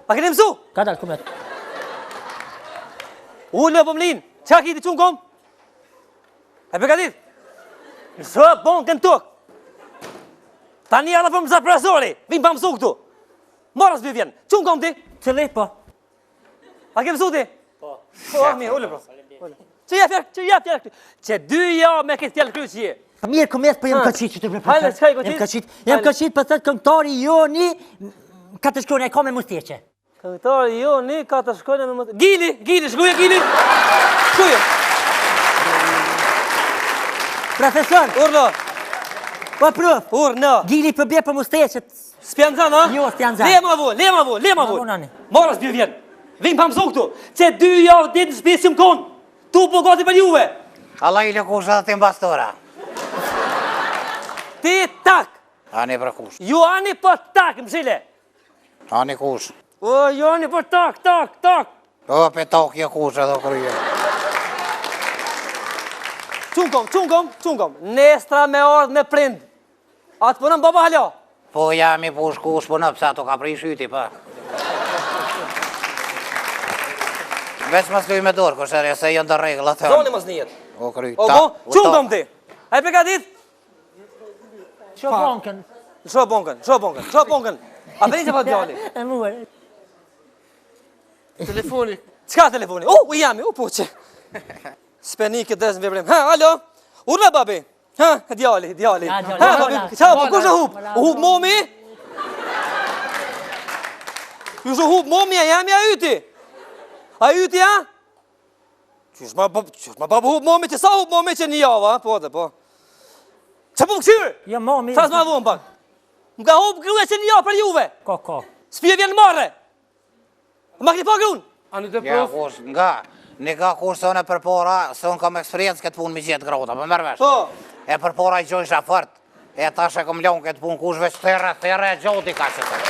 A keni mësu? Ka dalë kumet. Ullë po mlin. Qa kiti qunë kom? E përgatit? Nësë bon kënë tuk. Tani edhe për mësa profesori. Vim pa mësu këtu. Mora s'bi vjen. Qunë kom ti? Cili, po. A ke mësu ti? Po. Po, mirë, ullë po. Që ja fjallë këtë. Që 2 javë me këtë fjallë kryqë që je. Mirë, kumet, po jam këqit që të Hajde, s'ka i këqit? Jam këqit, për thëtë këngëtari joni, ka të shkone e ka me musteqe. Këngëtari joni, ka të shkone me musteqe. Gili, shkuje Gili. Shkuje. Profesor. Urlo. Po prof. Urno. Gili për bje për musteqet. Spjanzan, ha? Jo, spjanzan. Lema vo. Mora s'bi vjen. Vim pa mësu këtu. Që 2 javë ditë në shpisë më konë. Tu po gati për juve. Allah i lëkusha dhe të mbastora. Ti tak. Ani për kush. Ju ani për tak, mshile. Ani kush. O, ju ani për tak. O, pe tokje kush edhe kryje. Qunë kom. Nestra me ardhë me prind. Atë punën baba halja. Po jam i push kush për në pësa të ka prish yti pa. Veç më sluj me dorë, kësherje, se jënë të reglë atë. Zoni mos njët. O kryj, O, qunë kom ti. A i përgatit? Qo bonkën. Shro bonkën. A përni që pa djali? E muër. Telefoni. Qka telefoni? U jami, puqe. Speni këtë desë në vebrim. Ha, alo? Urna babi? Ha, djali. Ja, djali. Ha, babi, qa, po kush e hub? U hub momi? Ju shë hub momi, a jami a yti? A yti, a? Qysh ma babu hub momi, që sa hub momi që një javë, a? Po, dhe, po. Që po më këshyrë? Jo, momi. Sa s'ma vunë, pak? Më ka hub grue që një javë për juve. Ko. Spje vjen marre. Ma këni pa grunë? Ani të Ja, prof. kush, nga. Një ka kush se unë e përpora, se unë kam eksperiencë këtë punë mi gjithë grota, për mërvesh. Po. E përpora i gjojsha fërt. E tash e kom laun këtë punë kush veç tërre e gjoti ka që të.